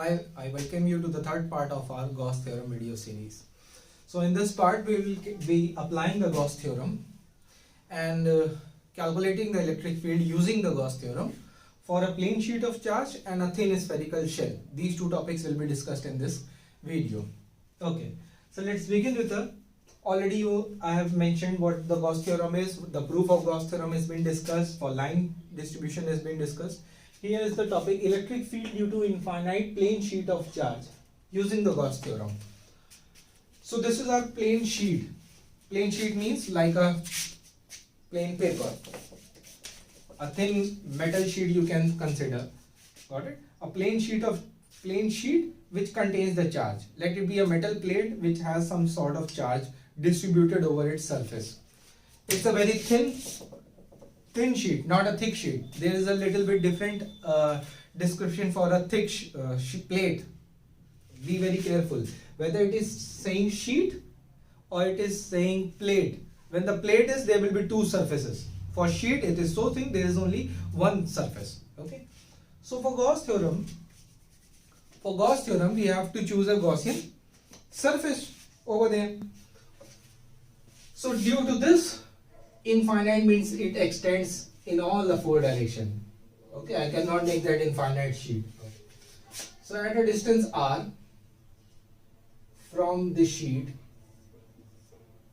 I welcome you to the third part of our Gauss theorem video series. So in this part we will be applying the Gauss theorem and calculating the electric field using the Gauss theorem for a plain sheet of charge and a thin spherical shell. These two topics will be discussed in this video. Okay, so let's begin with I have mentioned what the Gauss theorem is. The proof of Gauss theorem has been discussed. For line distribution has been discussed. Here is the topic: electric field due to infinite plane sheet of charge using the Gauss theorem. So this is our plane sheet. Plane sheet means like a plain paper, a thin metal sheet you can consider. Got it? A plain sheet which contains the charge. Let it be a metal plate which has some sort of charge distributed over its surface. It's a very thin sheet, not a thick sheet. There is a little bit different description for a thick plate. Be very careful whether it is saying sheet or it is saying plate. When the plate is, there will be two surfaces. For sheet it is so thin, there is only one surface. Okay, so for Gauss theorem we have to choose a Gaussian surface over there. So due to this, infinite means it extends in all the four directions. Okay, I cannot make that infinite sheet. So at a distance r from the sheet,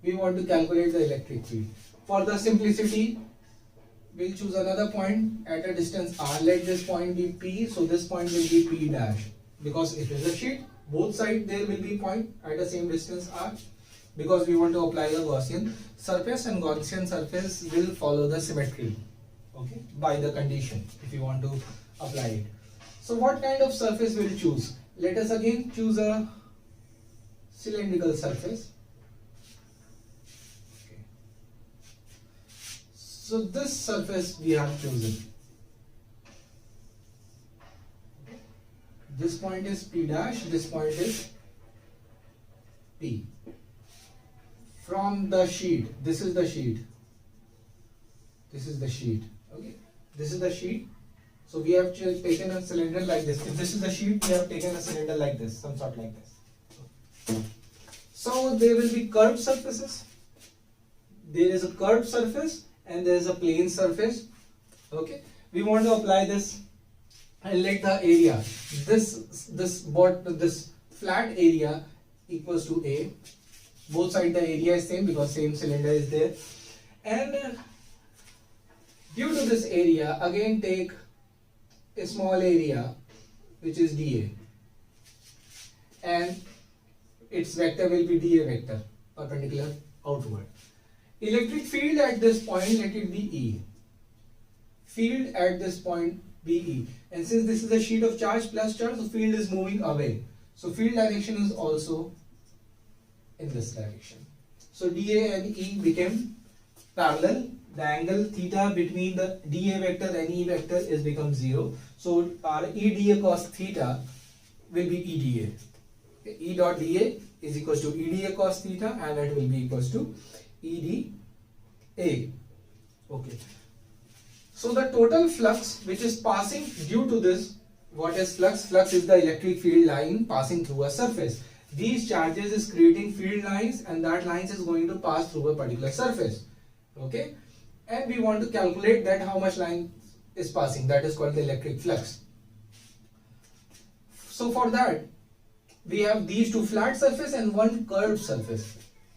we want to calculate the electric field. For the simplicity, we'll choose another point at a distance r. Let this point be P, so this point will be P dash. Because it is a sheet, both sides there will be point at the same distance r. Because we want to apply a Gaussian surface, and Gaussian surface will follow the symmetry, okay, by the condition if you want to apply it. So what kind of surface we'll choose? Let us again choose a cylindrical surface. Okay. So this surface we have chosen. This point is P dash, this point is P. From the sheet, this is the sheet, this is the sheet, okay, this is the sheet. So we have taken a cylinder like this. If this is the sheet, we have taken a cylinder like this, some sort like this. So there will be curved surfaces. There is a curved surface and there is a plane surface. Okay, we want to apply this and let the area, this flat area equals to A. Both sides the area is same because same cylinder is there, and due to this area, again take a small area which is dA, and its vector will be dA vector, perpendicular outward. Electric field at this point, let it be E. Field at this point be E, and since this is a sheet of charge plus charge, the field is moving away. So field direction is also in this direction. So dA and E became parallel. The angle theta between the dA vector and E vector is become 0. So our EDA cos theta will be EDA. E dot dA is equals to EDA cos theta, and it will be equals to EDA. Okay. So the total flux which is passing due to this, what is flux? Flux is the electric field line passing through a surface. These charges is creating field lines, and that lines is going to pass through a particular surface. Okay, and we want to calculate that how much line is passing. That is called the electric flux. So for that, we have these two flat surface and one curved surface.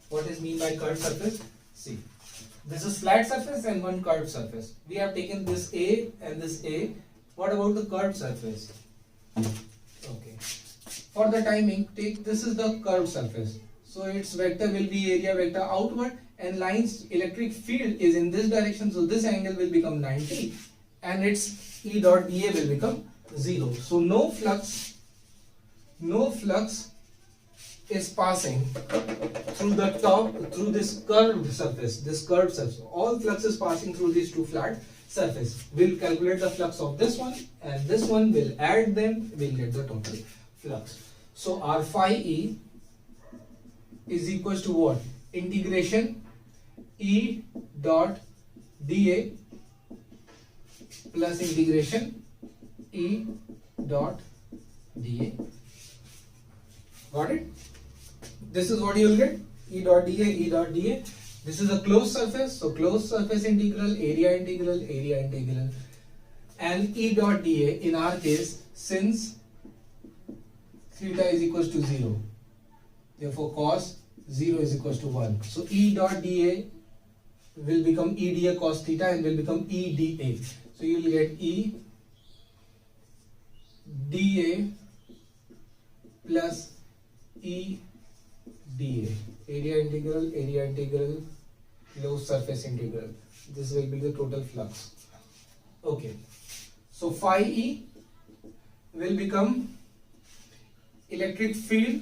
What is mean by curved surface? See, this is flat surface and one curved surface. We have taken this A and this A. What about the curved surface? Okay. For the timing, take this is the curved surface. So its vector will be area vector outward, and lines electric field is in this direction. So this angle will become 90, and its E dot dA will become 0. So no flux is passing through the top, through this curved surface. All flux is passing through these two flat surface. We'll calculate the flux of this one and this one. We'll add them. We'll get the total flux. So our phi E is equals to what? Integration E dot dA plus integration E dot dA. Got it? This is what you will get, E dot dA, E dot dA. This is a closed surface, so closed surface integral, area integral, area integral. And E dot dA in our case, since theta is equals to 0, therefore cos 0 is equals to 1. So E dot dA will become E dA cos theta and will become E dA. So you will get E dA plus E dA, area integral, closed surface integral. This will be the total flux. Okay, so phi E will become electric field.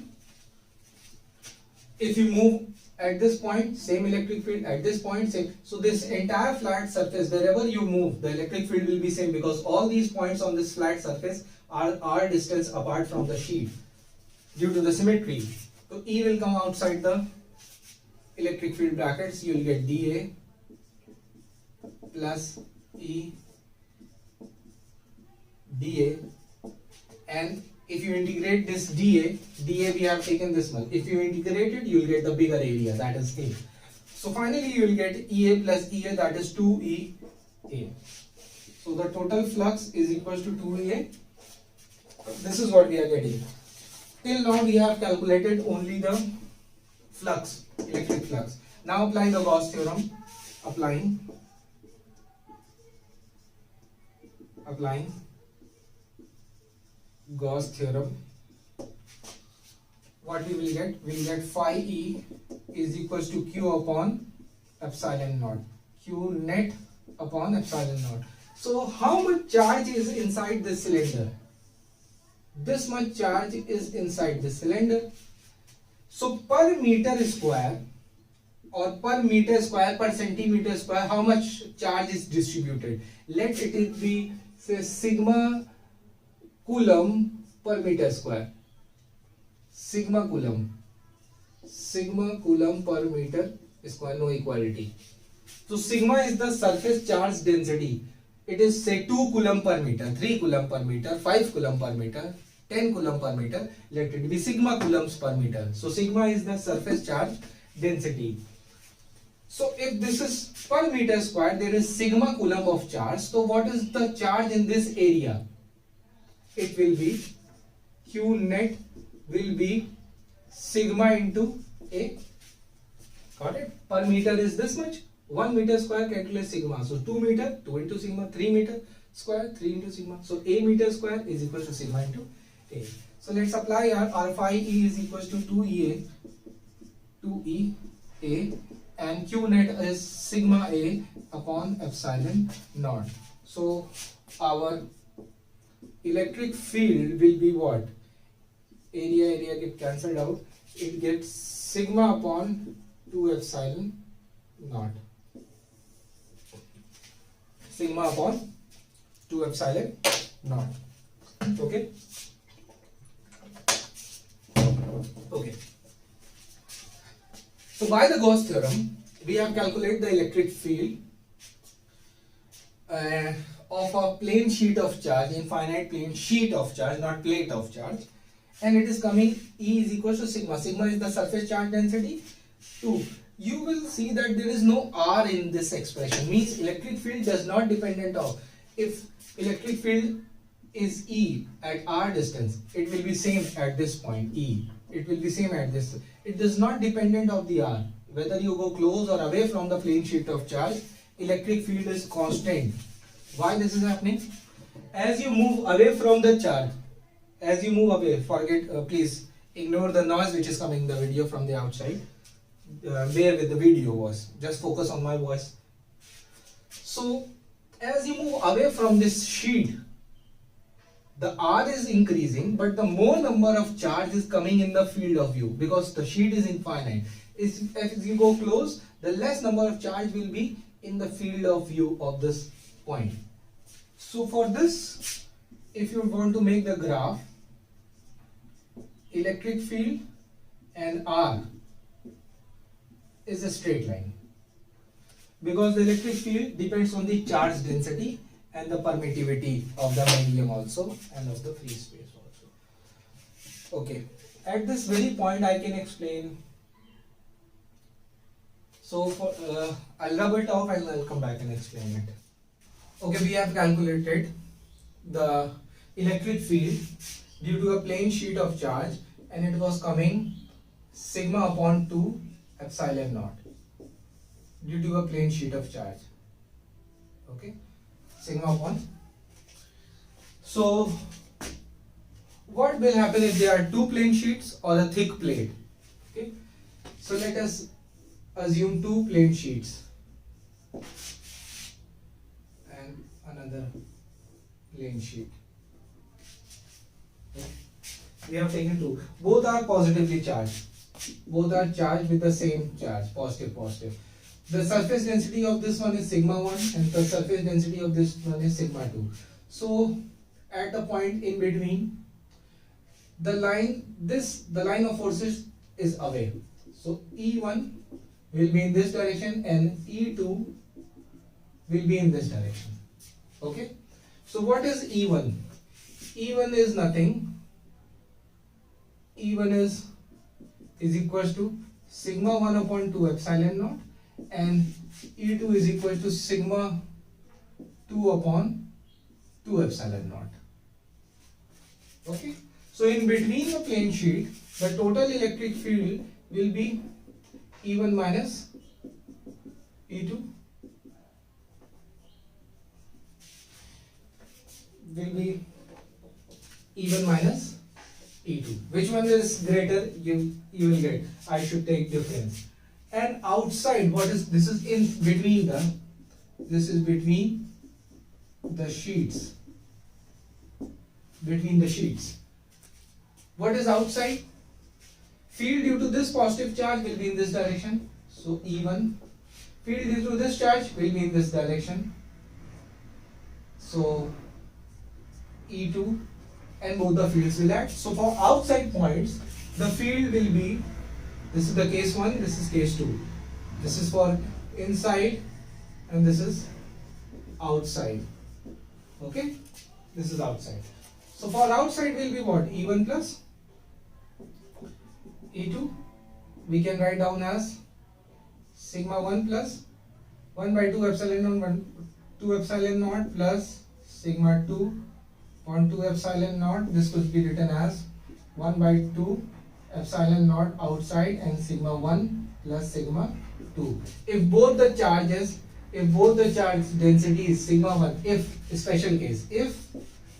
If you move at this point, same electric field, at this point same. So this entire flat surface, wherever you move, the electric field will be same, because all these points on this flat surface are distance apart from the sheet due to the symmetry. So E will come outside the electric field brackets. You will get dA plus E dA, and if you integrate this dA we have taken this much. If you integrate it, you will get the bigger area, that is A. So finally you will get EA plus EA, that is 2EA. So the total flux is equals to 2EA. This is what we are getting. Till now we have calculated only the flux, electric flux. Now apply the Gauss theorem. Applying Gauss theorem. What we will get? We will get phi E is equals to Q upon epsilon naught. Q net upon epsilon naught. So how much charge is inside this cylinder? This much charge is inside the cylinder. So per meter square or per meter square per centimeter square, how much charge is distributed? Let it be, say, sigma coulomb per meter square. Sigma coulomb per meter square, no equality. So sigma is the surface charge density. It is, say, 2 coulomb per meter, 3 coulomb per meter, 5 coulomb per meter, 10 coulomb per meter. Let it be sigma coulombs per meter. So sigma is the surface charge density. So if this is per meter square, there is sigma coulomb of charge. So what is the charge in this area? It will be Q net will be sigma into A. Got it? Per meter is this much. 1 meter square, calculate sigma. So 2 meter, 2 into sigma, 3 meter square, 3 into sigma. So A meter square is equal to sigma into A. So let's apply our phi E is equal to 2EA, and Q net is sigma A upon epsilon naught. So our electric field will be what? Area get cancelled out. It gets sigma upon 2 epsilon naught. Sigma upon 2 epsilon naught. Okay. Okay. So by the Gauss theorem, we have calculated the electric field of a plane sheet of charge, infinite plane sheet of charge, not plate of charge, and it is coming E is equal to sigma. Sigma is the surface charge density 2. You will see that there is no R in this expression, means electric field does not dependent on, if electric field is E at R distance, it will be same at this point E. It will be same at this. It does not dependent of the R. Whether you go close or away from the plane sheet of charge, electric field is constant. Why this is happening? As you move away from the charge, as you move away, please ignore the noise which is coming in the video from the outside. Bear with the video voice. Just focus on my voice. So, as you move away from this sheet, the R is increasing, but the more number of charge is coming in the field of view because the sheet is infinite. As you go close, the less number of charge will be in the field of view of this point. So for this, if you want to make the graph, electric field and R is a straight line because the electric field depends on the charge density and the permittivity of the medium also and of the free space also. Okay, at this very point I can explain. So for I'll rub it off and I'll come back and explain it. Okay, we have calculated the electric field due to a plain sheet of charge, and it was coming sigma upon 2 epsilon naught due to a plain sheet of charge. Okay, sigma upon. So what will happen if there are two plain sheets or a thick plate? Okay, so let us assume two plain sheets and another plain sheet. Okay. We have taken two. Both are positively charged. Both are charged with the same charge, positive, positive. The surface density of this one is sigma 1 and the surface density of this one is sigma 2. So at the point in between, the line of forces is away. So E1 will be in this direction and E2 will be in this direction. Okay. So what is E1? E1 is nothing. E1 is equals to sigma 1 upon 2 epsilon naught, and E2 is equal to sigma 2 upon 2 epsilon naught. Okay. So in between the plane sheet, the total electric field will be E1 minus E2 will be E1 minus E2. Which one is greater? You will get. I should take difference. And outside, what is this? Is in between the. This is between the sheets. Between the sheets. What is outside? Field due to this positive charge will be in this direction. So E1. Field due to this charge will be in this direction. So E2, and both the fields will act. So for outside points, the field will be, this is the case 1, this is case 2. This is for inside and this is outside. Okay, this is outside. So for outside will be what? E1 plus E2, we can write down as sigma 1 plus 1 by 2 epsilon naught 2 epsilon naught plus sigma 2 upon 2 epsilon naught. This could be written as 1 by 2 epsilon naught outside and sigma 1 plus sigma 2. If both the charge density is sigma 1, if special case, if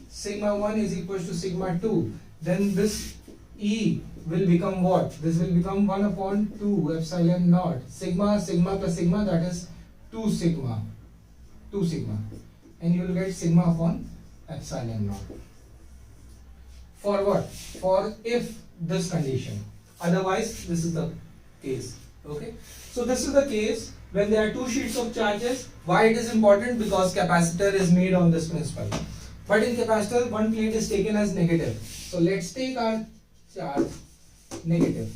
sigma 1 is equal to sigma 2, then this E will become what? This will become 1 upon 2 epsilon naught. Sigma plus sigma, that is 2 sigma. And you will get sigma upon epsilon naught. For what? For if this condition. Otherwise, this is the case. Okay. So this is the case when there are two sheets of charges. Why it is important? Because capacitor is made on this principle. But in capacitor, one plate is taken as negative. So let's take our charge negative.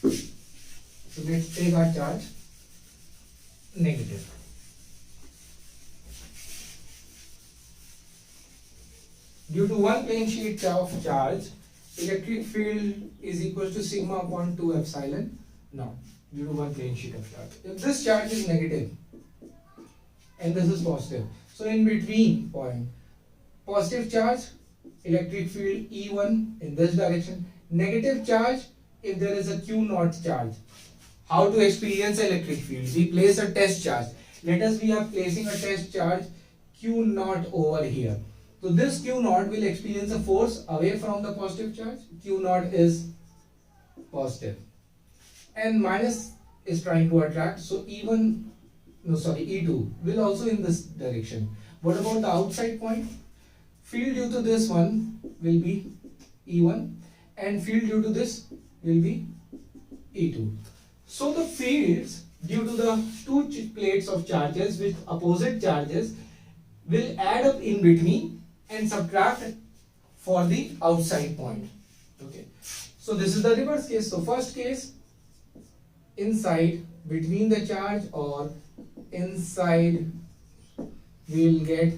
So let's take our charge negative. Due to one plane sheet of charge, electric field is equal to sigma upon 2 epsilon naught. Due to one plane sheet of charge. If this charge is negative and this is positive, so in between point, positive charge, electric field E1 in this direction, negative charge if there is a Q naught charge. How to experience electric field? We place a test charge. Let us we are placing a test charge Q naught over here. So this Q naught will experience a force away from the positive charge. Q naught is positive. And minus is trying to attract. So E2 will also in this direction. What about the outside point? Field due to this one will be E1 and field due to this will be E2. So the fields due to the two plates of charges with opposite charges will add up in between and subtract for the outside point. Okay. So this is the reverse case. So first case, inside between the charge or inside, we will get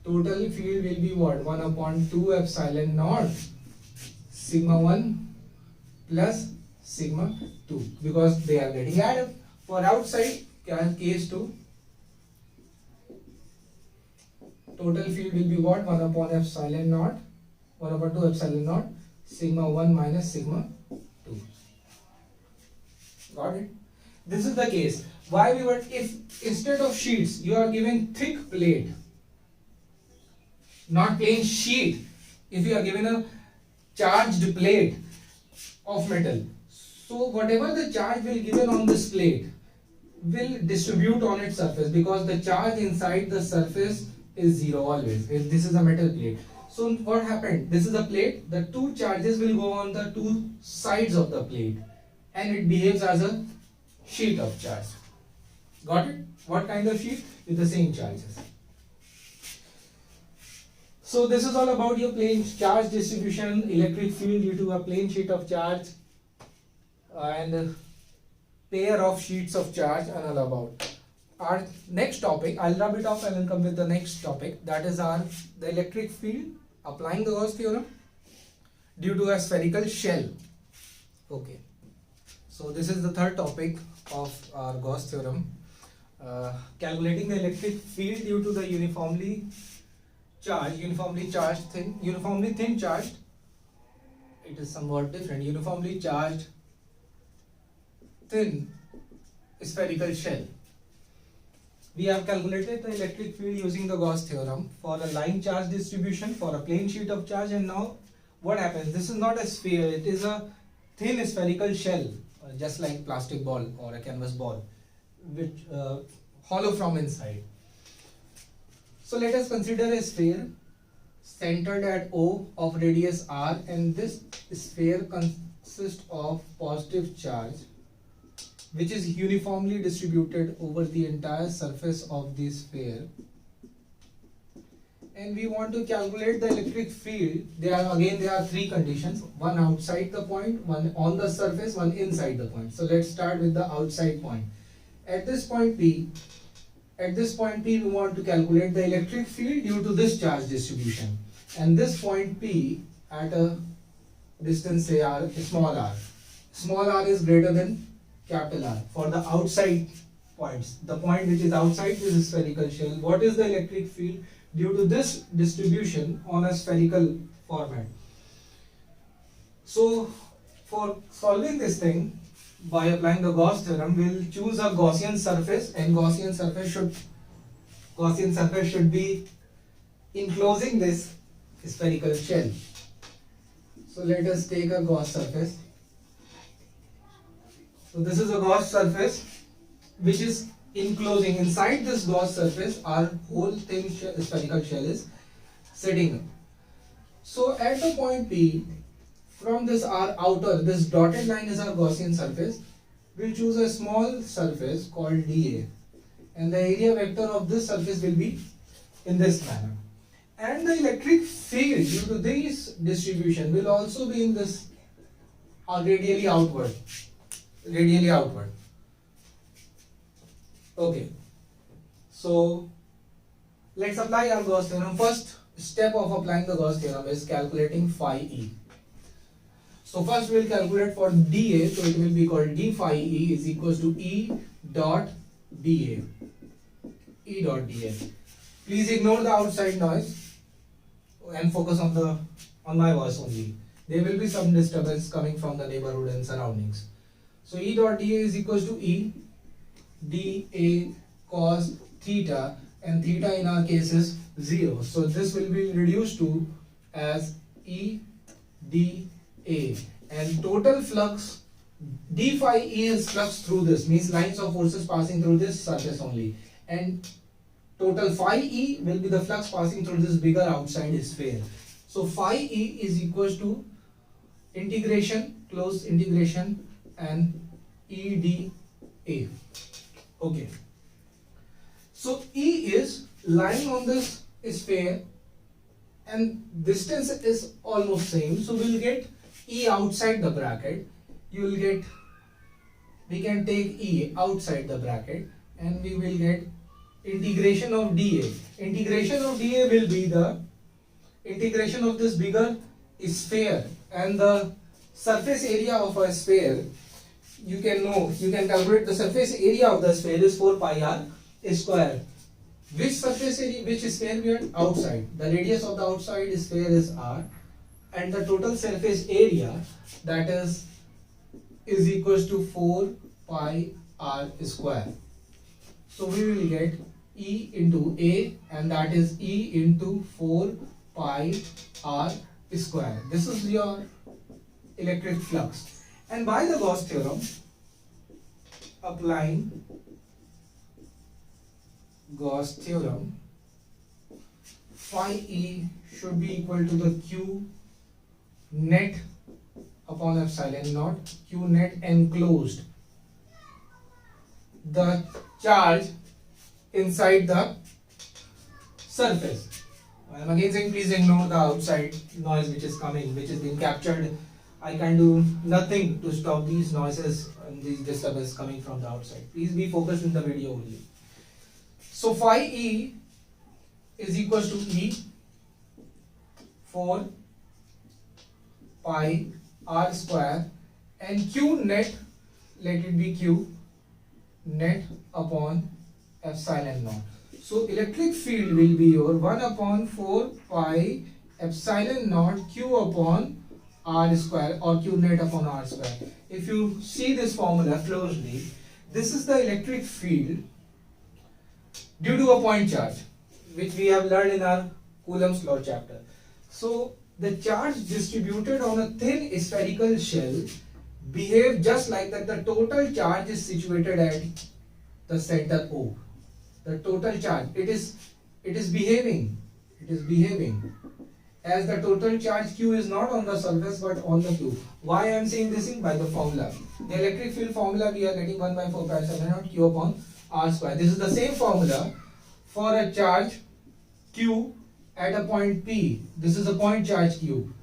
total field will be what? 1 upon 2 epsilon naught sigma 1 plus sigma 2 because they are getting added. For outside case 2, total field will be what? 1 upon epsilon naught, 1 upon 2 epsilon naught, sigma 1 minus sigma 2. Got it? This is the case. Why we were, if instead of sheets you are giving thick plate, not plain sheet, if you are given a charged plate of metal, so whatever the charge will given on this plate will distribute on its surface because the charge inside the surface is zero always. If this is a metal plate, so what happened? This is a plate. The two charges will go on the two sides of the plate, and it behaves as a sheet of charge. Got it? What kind of sheet? With the same charges. So this is all about your plane charge distribution, electric field due to a plane sheet of charge, and a pair of sheets of charge, and all about. Our next topic, I'll rub it off and then come with the next topic, that is the electric field applying the Gauss theorem due to a spherical shell. Okay, so this is the third topic of our Gauss theorem, calculating the electric field due to the uniformly thin charged, it is somewhat different, uniformly charged thin spherical shell. We have calculated the electric field using the Gauss theorem for a line charge distribution for a plane sheet of charge, and now what happens? This is not a sphere, it is a thin spherical shell, just like plastic ball or a canvas ball, which hollow from inside. So let us consider a sphere centered at O of radius r, and this sphere consists of positive charge which is uniformly distributed over the entire surface of the sphere, and we want to calculate the electric field. There are three conditions: one outside the point, one on the surface, one inside the point. So let's start with the outside point. At this point P, we want to calculate the electric field due to this charge distribution, and this point P at a distance say r, small r is greater than capital R. For the outside points, the point which is outside this spherical shell, what is the electric field due to this distribution on a spherical format? So for solving this thing, by applying the Gauss theorem, we'll choose a Gaussian surface, and Gaussian surface should be enclosing this spherical shell. So let us take a Gauss surface. So this is a Gauss surface which is enclosing. Inside this Gauss surface, our whole thin spherical shell is sitting. So at the point P, from this our outer, this dotted line is our Gaussian surface. We'll choose a small surface called dA, and the area vector of this surface will be in this manner. And the electric field due to this distribution will also be in this radially outward. Okay, so let's apply our Gauss theorem. First step of applying the Gauss theorem is calculating phi E. So first we will calculate for dA, so it will be called d phi E is equals to E dot dA. Please ignore the outside noise and focus on my voice only. There will be some disturbance coming from the neighborhood and surroundings. So E dot dA is equals to E dA cos theta, and theta in our case is 0. So this will be reduced to as E dA, and total flux d phi E is flux through this, means lines of forces passing through this surface only, and total phi E will be the flux passing through this bigger outside sphere. So phi E is equals to integration, closed integration, and EdA. Okay, so E is lying on this sphere and distance is almost same, so we'll get E outside the bracket. We can take E outside the bracket, and we will get integration of dA. Integration of dA will be the integration of this bigger sphere and the surface area of a sphere, you can calculate the surface area of the sphere is 4 pi r square. Which surface area, which sphere we are? Outside. The radius of the outside sphere is r, and the total surface area, that is equals to 4 pi r square. So we will get E into A, and that is E into 4 pi r square. This is your electric flux. And by the Gauss theorem, applying Gauss theorem, phi E should be equal to the Q net upon epsilon naught, Q net enclosed, the charge inside the surface. I am again saying, please ignore the outside noise which is coming, which is being captured. I can do nothing to stop these noises and these disturbances coming from the outside. Please be focused in the video only. So phi E is equals to E 4 pi r square, and Q net, let it be Q net upon epsilon naught. So electric field will be your 1 upon 4 pi epsilon naught Q upon r square, or Q net upon r square. If you see this formula closely, this is the electric field due to a point charge, which we have learned in our Coulomb's law chapter. So the charge distributed on a thin spherical shell behave just like that. The total charge is situated at the center O. The total charge, it is behaving as the total charge Q is not on the surface but on the Q. Why I am saying this thing? By the formula. The electric field formula, we are getting 1 by 4 pi epsilon naught Q upon r square. This is the same formula for a charge Q at a point P. This is a point charge Q.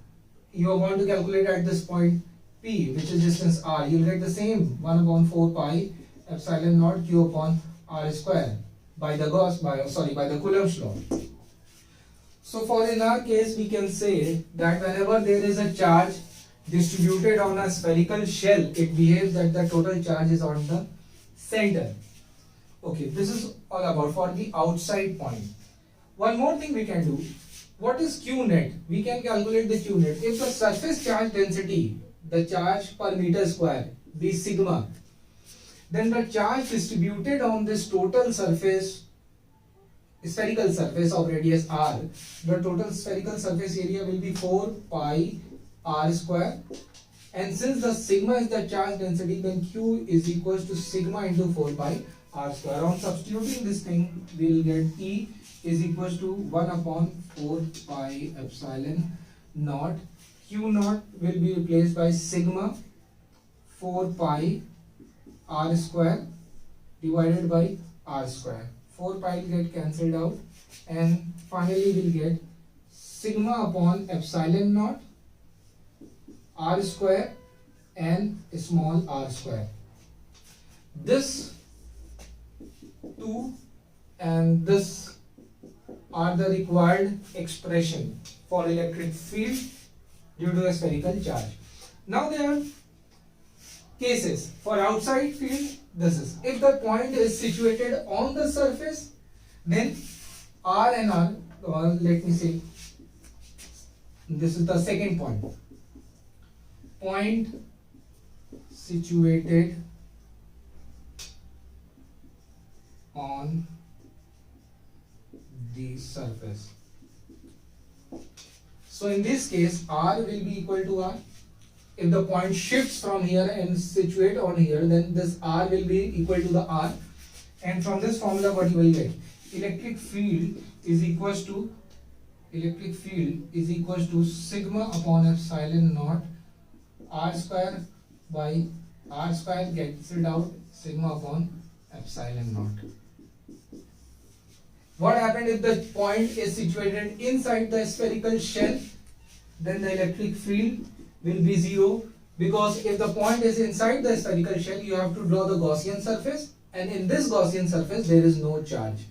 You are going to calculate at this point P, which is distance r. You will get the same 1 upon 4 pi epsilon naught Q upon r square by the Coulomb's law. So for in our case, we can say that whenever there is a charge distributed on a spherical shell, it behaves that the total charge is on the center. Okay, this is all about for the outside point. One more thing we can do. What is Q net? We can calculate the Q net. If the surface charge density, the charge per meter square, be sigma, then the charge distributed on this total surface, spherical surface of radius r, the total spherical surface area will be 4 pi r square. And since the sigma is the charge density, then Q is equals to sigma into 4 pi r square. On substituting this thing, we will get E is equals to 1 upon 4 pi epsilon naught. Q naught will be replaced by sigma 4 pi r square divided by r square. 4 pi will get cancelled out, and finally we will get sigma upon epsilon naught r square and small r square. This 2 and this are the required expression for electric field due to a spherical charge. Now there are cases for outside field. This is if the point is situated on the surface, then R and R, or let me say this is the second point. Point situated on the surface. So in this case, R will be equal to R. If the point shifts from here and situate on here, then this R will be equal to the R. And from this formula, what you will get? Electric field is equals to sigma upon epsilon naught R square by R square cancelled out, sigma upon epsilon naught. What happened if the point is situated inside the spherical shell? Then the electric field will be 0, because if the point is inside the spherical shell, you have to draw the Gaussian surface, and in this Gaussian surface there is no charge.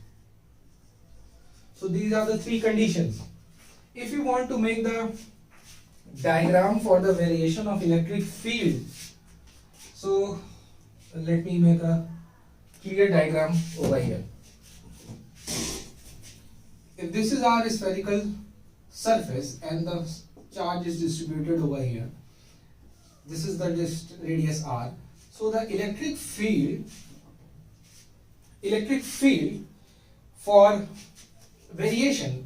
So these are the three conditions. If you want to make the diagram for the variation of electric field. So let me make a clear diagram over here. If this is our spherical surface and the charge is distributed over here, this is the radius r. So the electric field for variation,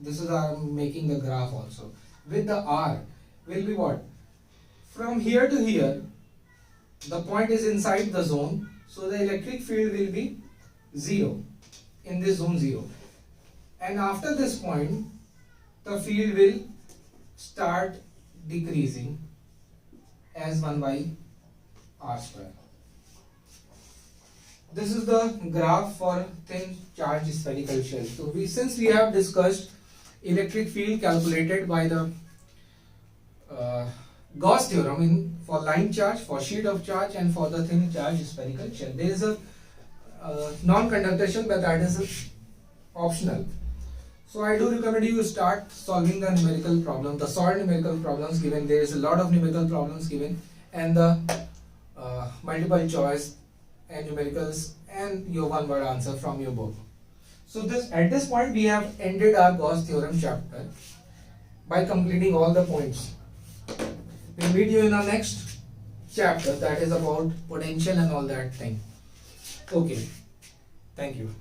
this is our making the graph also, with the r will be what? From here to here, the point is inside the zone, so the electric field will be 0, in this zone 0. And after this point, the field will start decreasing as 1 by r square. This is the graph for thin charge spherical shell. So since we have discussed electric field calculated by the Gauss theorem for line charge, for sheet of charge, and for the thin charge spherical shell, there is a non-conductor shell, but that is optional. So I do recommend you start solving the numerical problem, the solved numerical problems given. There is a lot of numerical problems given, and the multiple choice and numericals and your one word answer from your book. So at this point we have ended our Gauss theorem chapter by completing all the points. We'll meet you in our next chapter, that is about potential and all that thing. Okay, thank you.